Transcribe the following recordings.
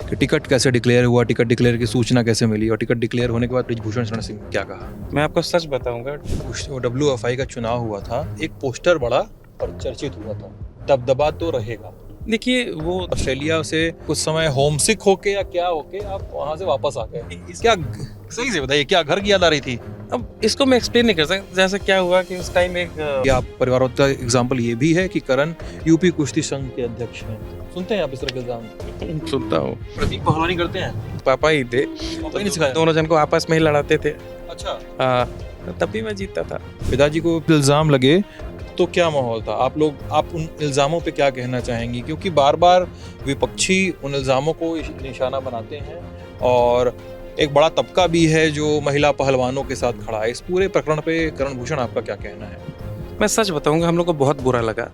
कि टिकट कैसे डिक्लेयर हुआ, टिकट डिक्लेयर की सूचना कैसे मिली और टिकट डिक्लेयर होने के बाद बृजभूषण शरण सिंह ने क्या कहा। मैं आपको सच बताऊंगा, WFI का चुनाव हुआ था, एक पोस्टर बड़ा और चर्चित हुआ था, दबदबा तो रहेगा। देखिए वो ऑस्ट्रेलिया से कुछ समय होमसिक होके या क्या होके आप वहां से वापस आ गए, क्या सही से बताइए, क्या घर की याद आ रही थी? अब इसको मैं एक्सप्लेन नहीं कर सकता। जैसे क्या हुआ कि उस टाइम एक या परिवारों का एग्जाम्पल ये भी है कि करण यूपी कुश्ती संघ के अध्यक्ष हैं। सुनते हैं आप इस तरह के इल्जाम? सुनता हूँ, प्रतीक पहलवानी करते हैं, पापा ही थे, पापा ही नहीं सिखाया? दोनों जन को आपस में ही लड़ाते थे। अच्छा, हाँ, तब भी मैं जीतता था। पिताजी को इल्जाम लगे तो क्या माहौल था? आप उन इल्जामों पे क्या कहना चाहेंगी? क्योंकि बार बार विपक्षी उन इल्जामों को निशाना बनाते हैं और एक बड़ा तबका भी है जो महिला पहलवानों के साथ खड़ा है। इस पूरे प्रकरण पे करण भूषण आपका क्या कहना है? मैं सच बताऊंगा, हम लोग को बहुत बुरा लगा।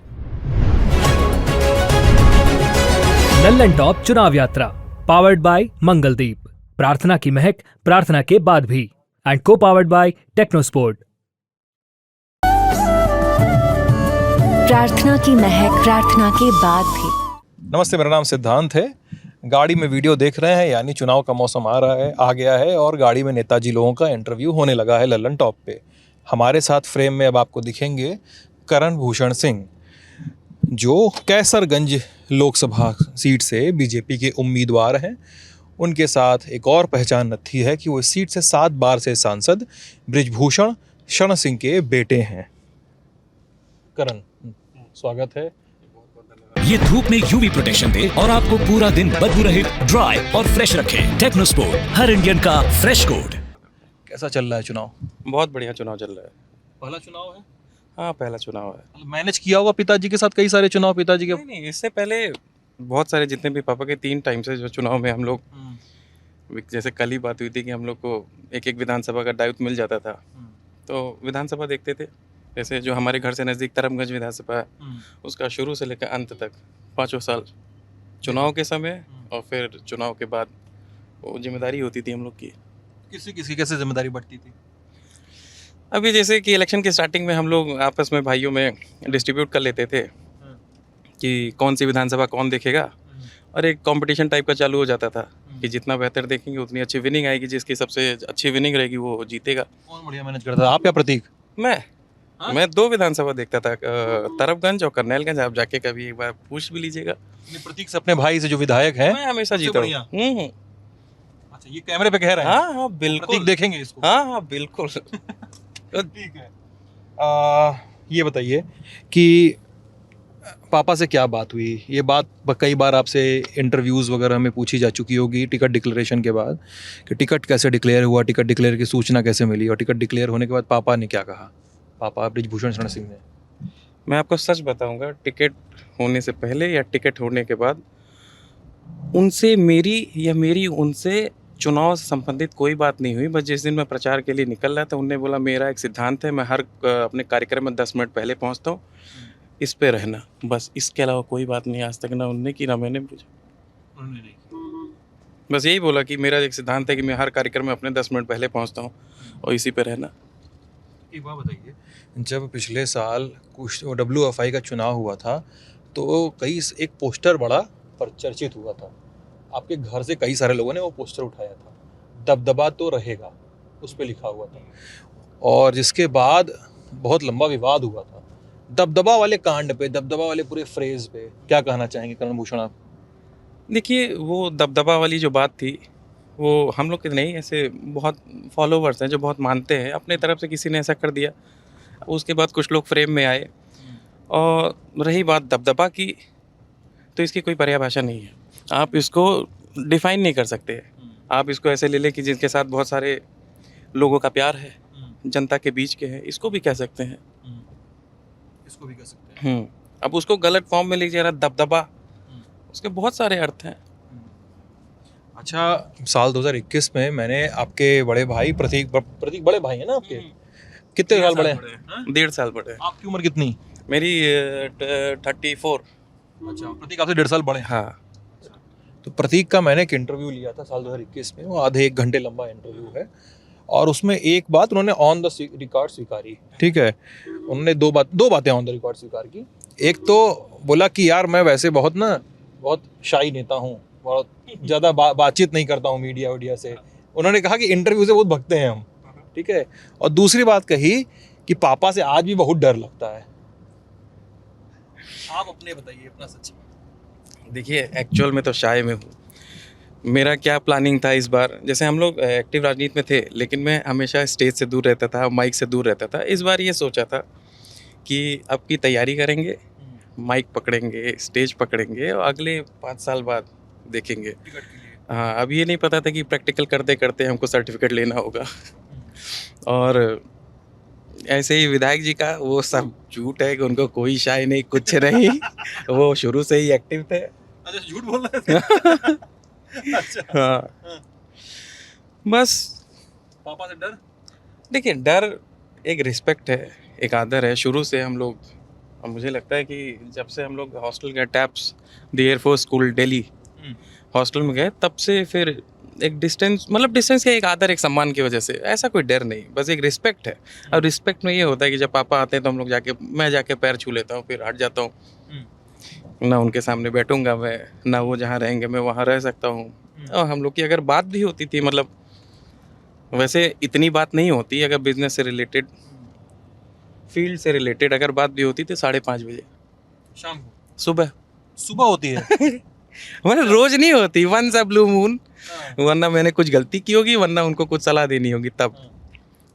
लल्लन टॉप चुनाव यात्रा पावर्ड बाय मंगलदीप, प्रार्थना की महक प्रार्थना के बाद भी, एंड को पावर्ड बाय टेक्नोस्पोर्ट। प्रार्थना की महक प्रार्थना के बाद भी। नमस्ते, मेरा नाम सिद्धांत है। गाड़ी में वीडियो देख रहे हैं, यानी चुनाव का मौसम आ गया है और गाड़ी में नेताजी लोगों का इंटरव्यू होने लगा है लल्लन टॉप पे। हमारे साथ फ्रेम में अब आपको दिखेंगे करण भूषण सिंह, जो कैसरगंज लोकसभा सीट से बीजेपी के उम्मीदवार हैं। उनके साथ एक और पहचान नथी है कि वो इस सीट से 7 बार से सांसद बृजभूषण शरण सिंह के बेटे हैं। करण, स्वागत है। ये धूप में यूवी प्रोटेक्शन दे और आपको पूरा दिन बदबू रहित, ड्राई और फ्रेश रखे। टेक्नोस्पोर्ट, हर इंडियन का फ्रेश कोड। कैसा चल रहा है चुनाव? बहुत बढ़िया चुनाव चल रहा है। पहला चुनाव है? हाँ, पहला चुनाव है। मैनेज किया होगा पिताजी के साथ कई सारे चुनाव? पिताजी के नहीं, इससे पहले बहुत सारे जितने भी पापा के 3 टाइम से जो चुनाव में हम लोग, जैसे कल ही बात हुई थी कि हम लोग को एक विधानसभा का दायित्व मिल जाता था, तो विधानसभा देखते थे। जैसे जो हमारे घर से नज़दीक तरमगंज विधानसभा है, उसका शुरू से लेकर अंत तक 5 साल चुनाव के समय और फिर चुनाव के बाद वो जिम्मेदारी होती थी हम लोग की। किसी कैसे जिम्मेदारी बढ़ती थी? अभी जैसे कि इलेक्शन के स्टार्टिंग में हम लोग आपस में भाइयों में डिस्ट्रीब्यूट कर लेते थे कि कौन सी विधानसभा कौन देखेगा, और एक कंपटीशन टाइप का चालू हो जाता था कि जितना बेहतर देखेंगे उतनी अच्छी विनिंग आएगी, जिसकी सबसे अच्छी विनिंग रहेगी वो जीतेगा। कौन बढ़िया मैनेज करता था, आप या प्रतीक? मैं 2 विधानसभा देखता था, तरफगंज और करनैलगंज। आप जाके कभी एक बार पूछ भी लीजिएगा। प्रतीक से अपने भाई से जो विधायक हैं, मैं हमेशा जीता हूँ। अच्छा, ये कैमरे पे कह रहे हैं? हाँ बिल्कुल, प्रतीक देखेंगे इसको? हाँ बिल्कुल। ठीक है। ये बताइए कि पापा से क्या बात हुई? ये बात कई बार आपसे इंटरव्यूज़ वगैरह में पूछी जा चुकी होगी टिकट डिक्लेरेशन के बाद, कि टिकट कैसे डिक्लेयर हुआ, टिकट डिक्लेयर की सूचना कैसे मिली और टिकट डिक्लेयर होने के बाद पापा ने क्या कहा, पापा बृजभूषण शरण सिंह ने? मैं आपको सच बताऊंगा, टिकट होने से पहले या टिकट होने के बाद उनसे मेरी उनसे चुनाव से संबंधित कोई बात नहीं हुई। बस जिस दिन मैं प्रचार के लिए निकल रहा था, उनने बोला मेरा एक सिद्धांत है, मैं हर अपने कार्यक्रम में 10 मिनट पहले पहुंचता हूं, इस पे रहना। बस इसके अलावा कोई बात नहीं आज तक, ना उनने की ना मैंने पूछा। बस यही बोला कि मेरा एक सिद्धांत है कि मैं हर कार्यक्रम में अपने 10 मिनट पहले पहुंचता हूँ और इसी पे रहना। एक बात बताइए, जब पिछले साल WFI का चुनाव हुआ था तो एक पोस्टर बड़ा पर चर्चित हुआ था। आपके घर से कई सारे लोगों ने वो पोस्टर उठाया था, दबदबा तो रहेगा, उस पे लिखा हुआ था, और जिसके बाद बहुत लंबा विवाद हुआ था दबदबा वाले कांड पे, दबदबा वाले पूरे फ्रेज पे। क्या कहना चाहेंगे करण भूषण आप? देखिए, वो दबदबा वाली जो बात थी, वो हम लोग के नहीं, ऐसे बहुत फॉलोवर्स हैं जो बहुत मानते हैं, अपने तरफ से किसी ने ऐसा कर दिया, उसके बाद कुछ लोग फ्रेम में आए। और रही बात दबदबा की, तो इसकी कोई परिभाषा नहीं है, आप इसको डिफाइन नहीं कर सकते। आप इसको ऐसे ले लें कि जिनके साथ बहुत सारे लोगों का प्यार है, जनता के बीच के हैं, इसको भी कह सकते हैं, इसको भी कह सकते हैं। अब उसको गलत फॉर्म में लीजिए, दबदबा, उसके बहुत सारे अर्थ हैं। अच्छा, साल 2021 में मैंने आपके बड़े भाई प्रतीक बड़े भाई हैं ना आपके? कितने साल बड़े हैं? 1.5 साल बड़े। आपकी उम्र कितनी? मेरी 34। अच्छा, प्रतीक आपसे 1.5 साल बड़े हैं? हाँ। तो प्रतीक का मैंने एक इंटरव्यू लिया था साल 2021 में, वो आधे 1 घंटे लंबा इंटरव्यू है, और उसमें एक बात उन्होंने ऑन द रिकॉर्ड स्वीकारी। ठीक है, उन्होंने दो बातें ऑन द रिकॉर्ड स्वीकार की। एक तो बोला कि यार मैं वैसे बहुत शाई नेता हूँ, बहुत ज़्यादा बातचीत नहीं करता हूँ मीडिया से। उन्होंने कहा कि इंटरव्यू से बहुत भगते हैं हम, ठीक है। और दूसरी बात कही कि पापा से आज भी बहुत डर लगता है। आप अपने बताइए अपना सच। देखिए, एक्चुअल में तो शाय में हूँ। मेरा क्या प्लानिंग था इस बार, जैसे हम लोग एक्टिव राजनीति में थे, लेकिन मैं हमेशा स्टेज से दूर रहता था, माइक से दूर रहता था। इस बार ये सोचा था कि अब की तैयारी करेंगे, माइक पकड़ेंगे, स्टेज पकड़ेंगे और अगले 5 साल बाद देखेंगे। हाँ, अब ये नहीं पता था कि प्रैक्टिकल करते करते हमको सर्टिफिकेट लेना होगा। और ऐसे ही विधायक जी का वो सब झूठ है कि उनको कोई शाय नहीं, कुछ नहीं। वो शुरू से ही एक्टिव थे। अच्छा, झूठ बोल रहे थे। अच्छा, हाँ, बस पापा से डर। देखिए, डर एक रिस्पेक्ट है, एक आदर है। शुरू से हम लोग, और मुझे लगता है कि जब से हम लोग हॉस्टल गए, taps the air force school Delhi hostel में गए, तब से फिर एक डिस्टेंस, मतलब डिस्टेंस का एक आदर, एक सम्मान की वजह से, ऐसा कोई डर नहीं, बस एक रिस्पेक्ट है। और रिस्पेक्ट में ये होता है कि जब पापा आते हैं तो हम लोग मैं जाके पैर छू लेता हूँ, फिर हट जाता हूँ। ना उनके सामने बैठूंगा मैं, ना वो जहाँ रहेंगे मैं वहाँ रह सकता हूँ। और हम लोग की अगर बात भी होती थी, मतलब वैसे इतनी बात नहीं होती, अगर बिजनेस से रिलेटेड, फील्ड से रिलेटेड अगर बात भी होती थी 5:30 बजे शाम को, सुबह होती है। मतलब रोज नहीं होती, वंस अ ब्लू मून, वरना मैंने कुछ गलती की होगी, वरना उनको कुछ सलाह देनी होगी, तब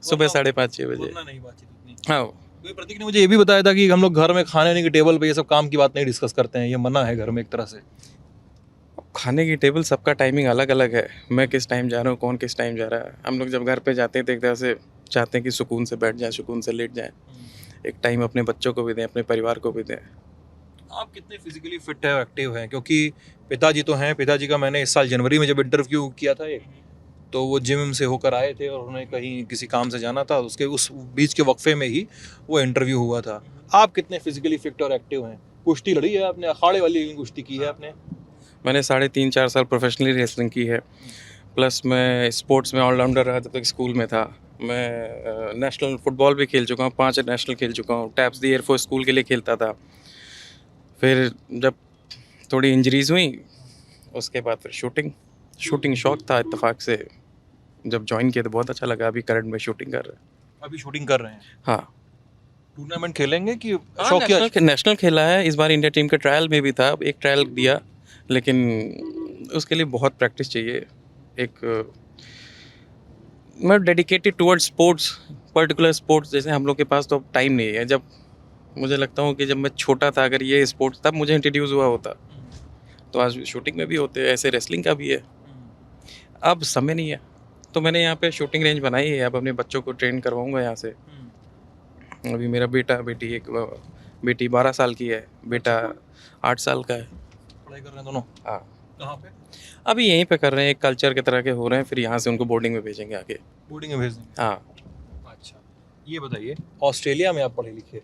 सुबह 5:30-6 बजे। नहीं बातचीत इतनी। हाँ, कोई प्रतीक ने मुझे ये भी बताया था कि हम लोग घर में खाने की टेबल पे ये सब काम की बात नहीं डिस्कस करते हैं, ये मना है घर में एक तरह से। खाने की टेबल सबका टाइमिंग अलग अलग है। मैं किस टाइम जा रहा हूँ, कौन किस टाइम जा रहा है। हम लोग जब घर पे जाते हैं तो एक तरह से चाहते हैं कि सुकून से बैठ जाएं, सुकून से लेट जाएं, एक टाइम अपने बच्चों को भी दें, अपने परिवार को भी दें। आप कितने फिजिकली फिट है, एक्टिव हैं? क्योंकि पिताजी तो हैं, पिताजी का मैंने इस साल जनवरी में जब इंटरव्यू किया था एक, तो वो जिम से होकर आए थे और उन्हें कहीं किसी काम से जाना था, उसके उस बीच के वक्फे में ही वो इंटरव्यू हुआ था। आप कितने फिजिकली फिट और एक्टिव हैं? कुश्ती लड़ी है आपने, अखाड़े वाली कुश्ती की है आपने? मैंने 3.5-4 साल प्रोफेशनली रेसलिंग की है, प्लस मैं स्पोर्ट्स में ऑलराउंडर रहा जब तक स्कूल में था। मैं नेशनल फुटबॉल भी खेल चुका हूँ, 5 नेशनल खेल चुका हूँ। टैप्स द एयरफोर्स स्कूल के लिए खेलता था। फिर जब थोड़ी इंजरीज हुई, उसके बाद फिर शूटिंग शौक था, इत्तेफाक से जब ज्वाइन किया तो बहुत अच्छा लगा। अभी करंट में शूटिंग कर रहे हैं। अभी शूटिंग कर रहे हैं? हाँ, टूर्नामेंट खेलेंगे कि हाँ, शौकिया? नेशनल खेला है। इस बार इंडिया टीम के ट्रायल में भी था, एक ट्रायल दिया, लेकिन उसके लिए बहुत प्रैक्टिस चाहिए। एक मैं dedicated towards sports, particular sports, जैसे हम लोग के पास तो टाइम नहीं है। जब मुझे लगता हूँ कि जब मैं छोटा था, अगर ये स्पोर्ट्स तब मुझे इंट्रोड्यूस हुआ होता, तो आज शूटिंग में भी होते, ऐसे रेसलिंग का भी है। अब समय नहीं है, तो मैंने यहाँ पे शूटिंग रेंज बनाई है। अब अपने बच्चों को ट्रेन करवाऊँगा यहाँ से। अभी मेरा बेटी 12 साल की है, बेटा 8 साल का है। पढ़ाई कर रहे हैं दोनों? हाँ, कहाँ पे? अभी यहीं पे कर रहे हैं, एक कल्चर की तरह के हो रहे हैं, फिर यहाँ से उनको बोर्डिंग में भेजेंगे आगे। बोर्डिंग में भेज देंगे? हाँ। अच्छा, ये बताइए, ऑस्ट्रेलिया में आप पढ़े लिखे,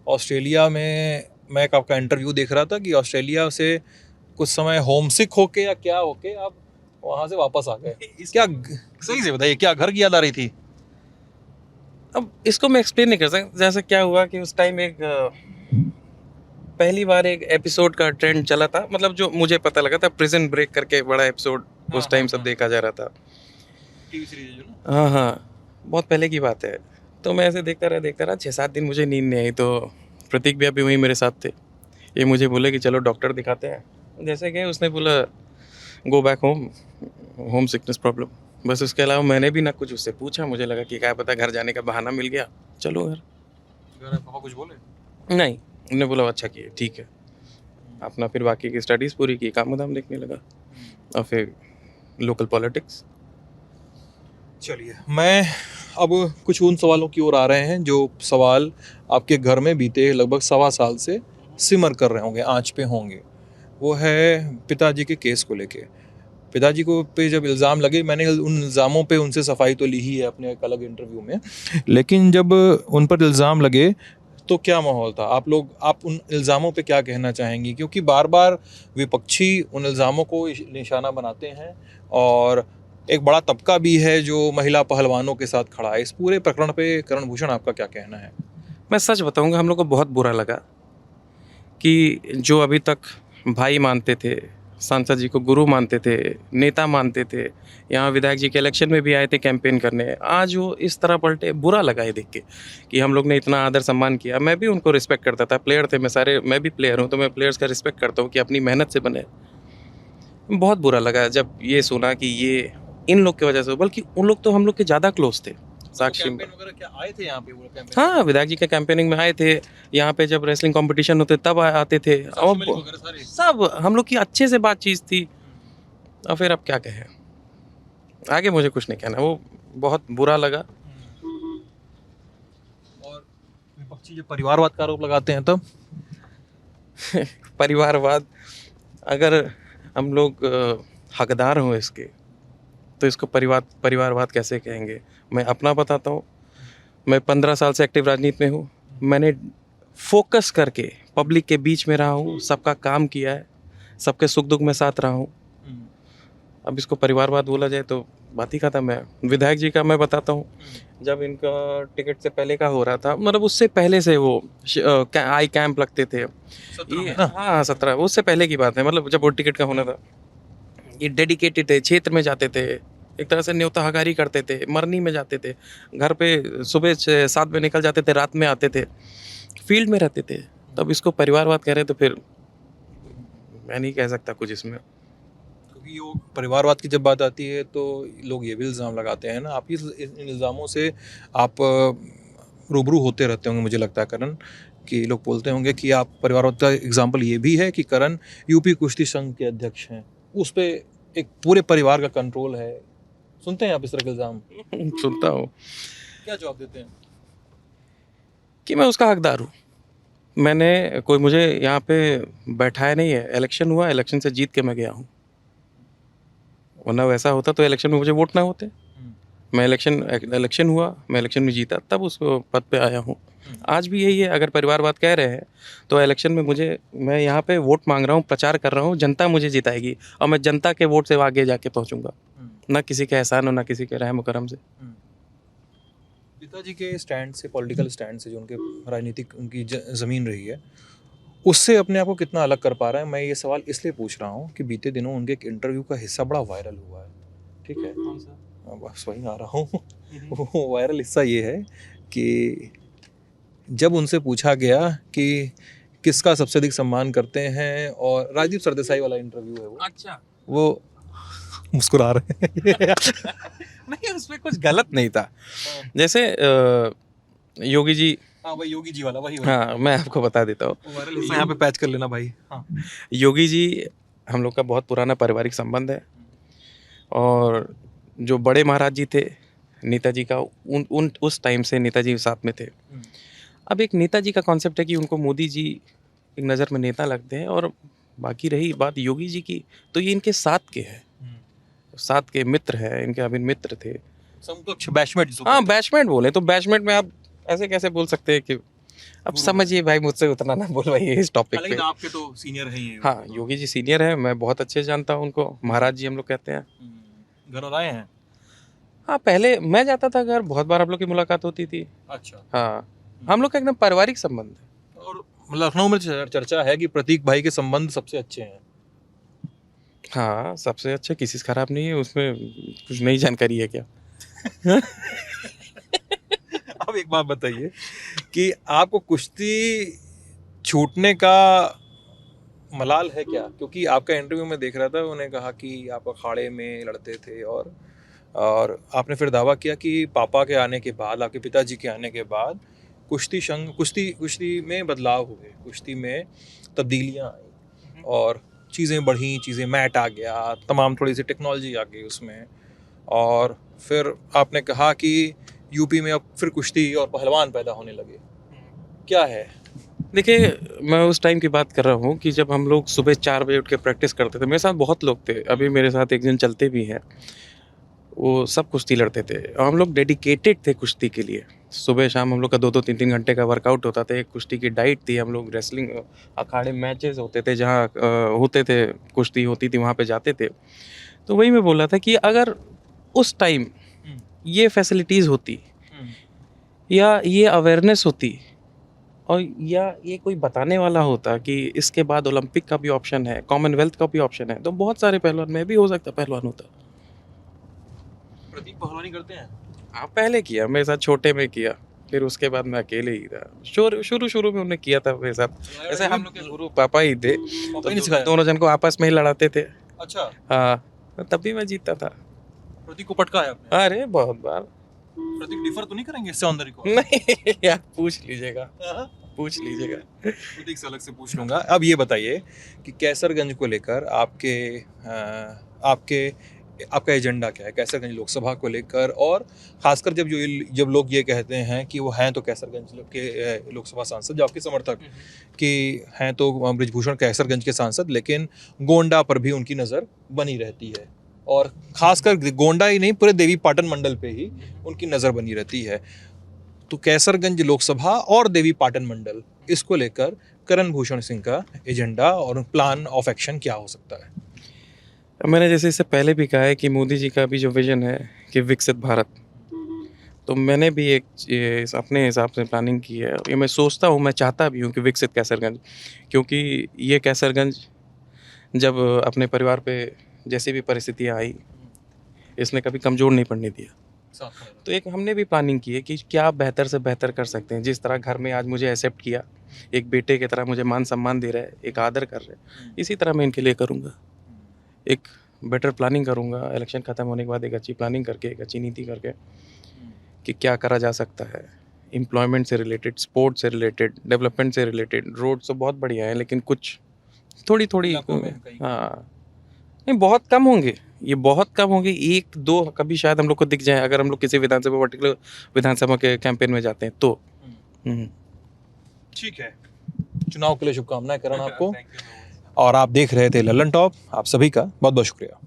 ऑस्ट्रेलिया में मैं आपका इंटरव्यू देख रहा था कि ऑस्ट्रेलिया से कुछ समय होमसिक होके या क्या होके आप वहाँ से वापस आ गए। क्या, सही से बताइए, क्या घर की याद आ रही थी? अब इसको मैं एक्सप्लेन नहीं कर सकता। जैसे क्या हुआ कि उस टाइम एक पहली बार एक एपिसोड का ट्रेंड चला था, मतलब जो मुझे पता लगा था, प्रिजन ब्रेक करके बड़ा एपिसोड उस टाइम सब देखा जा रहा था, टीवी सीरीज जो ना। हाँ, बहुत पहले की बात है। तो मैं ऐसे देखता रहा 6-7 दिन मुझे नींद नहीं आई। तो प्रतीक भी अभी वहीं मेरे साथ थे। ये मुझे बोले कि चलो डॉक्टर दिखाते हैं। जैसे गए, उसने बोला go back home sickness problem, बस। उसके अलावा मैंने भी ना कुछ उससे पूछा। मुझे लगा कि क्या पता घर जाने का बहाना मिल गया, चलो घर। पापा कुछ बोले? नहीं, उन्होंने बोला अच्छा किए, ठीक है। अपना फिर बाकी की स्टडीज़ पूरी की, काम धाम देखने लगा, और फिर लोकल पॉलिटिक्स। चलिए, मैं अब कुछ उन सवालों की ओर आ रहे हैं जो सवाल आपके घर में बीते लगभग 1.25 साल से सिमर कर रहे होंगे, आंच पे होंगे। वो है पिताजी के केस को लेके। पिताजी को पे जब इल्ज़ाम लगे, मैंने उन इल्ज़ामों पे उनसे सफाई तो ली ही है अपने एक अलग इंटरव्यू में, लेकिन जब उन पर इल्ज़ाम लगे तो क्या माहौल था? आप उन इल्ज़ामों पे क्या कहना चाहेंगी? क्योंकि बार बार विपक्षी उन इल्ज़ामों को निशाना बनाते हैं और एक बड़ा तबका भी है जो महिला पहलवानों के साथ खड़ा है। इस पूरे प्रकरण पे करण भूषण, आपका क्या कहना है? मैं सच बताऊंगा, हम लोग को बहुत बुरा लगा कि जो अभी तक भाई मानते थे, सांसद जी को गुरु मानते थे, नेता मानते थे, यहाँ विधायक जी के इलेक्शन में भी आए थे कैंपेन करने, आज वो इस तरह पलटे। बुरा लगा ये देख के कि हम लोग ने इतना आदर सम्मान किया। मैं भी उनको रिस्पेक्ट करता था, प्लेयर थे, मैं भी प्लेयर हूँ, तो मैं प्लेयर्स का रिस्पेक्ट करता हूँ कि अपनी मेहनत से बने। बहुत बुरा लगा जब ये सुना कि ये इन लोग की वजह से, बल्कि उन लोग तो हम लोग के ज़्यादा क्लोज थे। साक्षी कैंपेन वगैरह क्या आए थे यहाँ पे वो कैंपेन? हाँ, विधायक जी के कैंपेनिंग में आए थे, यहाँ पे जब रेसलिंग कंपटीशन होते तब आते थे, और सब हम लोग की अच्छे से बातचीत थी। और फिर अब क्या कहें, आगे मुझे कुछ नहीं कहना, वो बहुत बुरा लगा। और विपक्षी जो परिवारवाद का आरोप लगाते हैं तब परिवारवाद, अगर हम लोग हकदार हों इसके, तो इसको परिवारवाद कैसे कहेंगे? मैं अपना बताता हूँ, मैं 15 साल से एक्टिव राजनीति में हूँ। मैंने फोकस करके पब्लिक के बीच में रहा हूँ, सबका काम किया है, सबके सुख दुख में साथ रहा हूँ। अब इसको परिवारवाद बोला जाए तो बात ही खत्म है। विधायक जी का मैं बताता हूँ, जब इनका टिकट से पहले का हो रहा था, मतलब उससे पहले से वो आई कैंप लगते थे ये, हाँ 17, उससे पहले की बात है, मतलब जब वो टिकट का होना था, ये डेडिकेटेड थे, क्षेत्र में जाते थे, एक तरह से न्योताहकारी करते थे, मरनी में जाते थे, घर पे सुबह 7 बजे निकल जाते थे, रात में आते थे, फील्ड में रहते थे। तब इसको परिवारवाद कह रहे तो फिर मैं नहीं कह सकता कुछ इसमें। क्योंकि वो परिवारवाद की जब बात आती है तो लोग ये भी इल्ज़ाम लगाते हैं ना, आप इन इल्ज़ामों से आप रूबरू होते रहते होंगे, मुझे लगता है करण, कि लोग बोलते होंगे कि आप परिवारवाद का एग्जाम्पल ये भी है कि करण यूपी कुश्ती संघ के अध्यक्ष हैं, उस पर एक पूरे परिवार का कंट्रोल है। सुनते हैं आप इस तरह के इल्ज़ाम? सुनता हूँ। क्या जवाब देते हैं? कि मैं उसका हकदार हूँ। मैंने कोई मुझे यहाँ पे बैठाया नहीं है, इलेक्शन हुआ, इलेक्शन से जीत के मैं गया हूँ, वरना वैसा होता तो इलेक्शन में मुझे वोट ना होते। मैं इलेक्शन हुआ, मैं इलेक्शन में जीता, तब उस पद पे आया हूँ। आज भी यही है। अगर परिवारवाद कह रहे हैं तो इलेक्शन में मैं यहाँ पे वोट मांग रहा हूँ, प्रचार कर रहा हूँ, जनता मुझे जिताएगी और मैं जनता के वोट से आगे जाके पहुँचूंगा, ना किसी के एहसान हो, ना किसी के रहम करम से। पिताजी के स्टैंड से, पॉलिटिकल स्टैंड से, जो उनके राजनीतिक उनकी ज़मीन रही है, उससे अपने आप को कितना अलग कर पा रहा है? मैं ये सवाल इसलिए पूछ रहा हूँ कि बीते दिनों उनके एक इंटरव्यू का हिस्सा बड़ा वायरल हुआ है, ठीक है? बस वहीं आ रहा हूँ। वो वायरल हिस्सा ये है कि जब उनसे पूछा गया कि किसका सबसे अधिक सम्मान करते हैं, और राजदीप सरदेसाई वाला इंटरव्यू है वो, अच्छा, वो मुस्कुरा रहे हैं। नहीं उसमें कुछ गलत नहीं था। जैसे योगी जी, हाँ भाई, योगी जी वाला वही। हाँ मैं आपको बता देता हूँ, वायरल हिस्सा यहाँ पे पैच कर लेना भाई। हाँ, योगी जी हम लोग का बहुत पुराना पारिवारिक संबंध है, और जो बड़े महाराज जी थे नेताजी का, उस टाइम से नेताजी साथ में थे। अब एक नेताजी का कॉन्सेप्ट है कि उनको मोदी जी एक नज़र में नेता लगते हैं, और बाकी रही बात योगी जी की, तो ये इनके साथ के हैं, साथ के मित्र हैं, इनके अभी मित्र थे, समकक्ष बैचमेट। हाँ बैचमेट बोले तो बैचमेट में आप ऐसे कैसे बोल सकते हैं कि, अब समझिए भाई, मुझसे उतना ना बोलवाइए इस टॉपिक पे। आपके तो सीनियर हैं ये। हाँ योगी जी सीनियर है, मैं बहुत अच्छे से जानता हूँ उनको, महाराज जी हम लोग कहते हैं। घर और आए हैं? हाँ पहले मैं जाता था घर, बहुत बार आप लोग की मुलाकात होती थी। अच्छा। हाँ हम लोग का एकदम पारिवारिक संबंध है। और लखनऊ में चर्चा है कि प्रतीक भाई के संबंध सबसे अच्छे हैं। हाँ सबसे अच्छे, किसी से खराब नहीं है, उसमें कुछ नई जानकारी है क्या? अब एक बात बताइए कि आपको कुश्ती छूटने का मलाल है क्या? क्योंकि आपका इंटरव्यू में देख रहा था, उन्होंने कहा कि आप अखाड़े में लड़ते थे, और आपने फिर दावा किया कि पापा के आने के बाद, आपके पिताजी के आने के बाद कुश्ती में बदलाव हुए, कुश्ती में तब्दीलियाँ आई, और चीज़ें बढ़ी, चीज़ें मैट आ गया, तमाम थोड़ी सी टेक्नोलॉजी आ गई उसमें, और फिर आपने कहा कि यूपी में अब फिर कुश्ती और पहलवान पैदा होने लगे। क्या है? देखिए मैं उस टाइम की बात कर रहा हूँ कि जब हम लोग सुबह 4 बजे उठ के प्रैक्टिस करते थे। मेरे साथ बहुत लोग थे, अभी मेरे साथ एक जन चलते भी हैं, वो सब कुश्ती लड़ते थे, और हम लोग डेडिकेटेड थे कुश्ती के लिए। सुबह शाम हम लोग का 2-2 3-3 घंटे का वर्कआउट होता था, एक कुश्ती की डाइट थी, हम लोग रेसलिंग अखाड़े मैचेस होते थे, जहाँ होते थे कुश्ती होती थी, वहाँ पे जाते थे। तो वही मैं बोल रहा था कि अगर उस टाइम ये फैसिलिटीज़ होती, या ये अवेयरनेस होती, और या ये कोई बताने वाला होता कि इसके बाद ओलंपिक का भी ऑप्शन है, कॉमनवेल्थ का भी ऑप्शन है, तो बहुत सारे पहलवान, मैं भी हो सकता पहलवान होता। प्रतीक पहलवानी करते हैं? हाँ, पहले किया मेरे साथ, छोटे में किया, फिर उसके बाद मैं अकेले ही था। शुरू में उन्हें किया था मेरे साथ। ऐसे हम लोग के गुरु पापा ही थे, पापा ही ने तो सिखाया? दोनों जन को आपस में ही लड़ाते थे। अच्छा, हाँ, तब भी मैं जीतता था। प्रतीक को पटका है आपने? अरे बहुत बार। प्रतीक डिफर तो नहीं करेंगे इससे ऑन द रिकॉर्ड? नहीं यार, पूछ लीजिएगा, पूछ लीजिएगा। प्रतीक से अलग से पूछ लूंगा। अब ये बताइए कि कैसरगंज को लेकर आपका एजेंडा क्या है कैसरगंज लोकसभा को लेकर, और खासकर जब लोग ये कहते हैं कि वो हैं तो कैसरगंज के लोकसभा सांसद, जो आपके समर्थक कि हैं तो बृजभूषण कैसरगंज के सांसद, लेकिन गोंडा पर भी उनकी नज़र बनी रहती है, और खासकर गोंडा ही नहीं, पूरे देवी पाटन मंडल पे ही उनकी नज़र बनी रहती है। तो कैसरगंज लोकसभा और देवी पाटन मंडल, इसको लेकर करण भूषण सिंह का एजेंडा और प्लान ऑफ एक्शन क्या हो सकता है? मैंने जैसे इससे पहले भी कहा है कि मोदी जी का भी जो विजन है कि विकसित भारत, तो मैंने भी अपने हिसाब से प्लानिंग की है। ये मैं सोचता हूँ, मैं चाहता भी हूँ कि विकसित कैसरगंज, क्योंकि ये कैसरगंज जब अपने परिवार पे जैसी भी परिस्थितियाँ आई, इसने कभी कमज़ोर नहीं पड़ने दिया। तो एक हमने भी प्लानिंग की है कि क्या बेहतर से बेहतर कर सकते हैं। जिस तरह घर में आज मुझे एक्सेप्ट किया, एक बेटे की तरह मुझे मान सम्मान दे रहा है, एक आदर कर रहे हैं, इसी तरह मैं इनके लिए करूँगा। एक बेटर प्लानिंग करूँगा, इलेक्शन ख़त्म होने के बाद एक अच्छी प्लानिंग करके, एक अच्छी नीति करके कि क्या करा जा सकता है, एम्प्लॉयमेंट से रिलेटेड, स्पोर्ट्स से रिलेटेड, डेवलपमेंट से रिलेटेड। रोड तो बहुत बढ़िया है, लेकिन कुछ थोड़ी हाँ, नहीं बहुत कम होंगे, ये बहुत कम होंगे, एक दो कभी शायद हम लोग को दिख जाए अगर हम लोग किसी विधानसभा, पर्टिकुलर विधानसभा के कैंपेन में जाते हैं तो। ठीक है, चुनाव के लिए शुभकामनाएं करण आपको। और आप देख रहे थे लल्लन टॉप। आप सभी का बहुत बहुत शुक्रिया।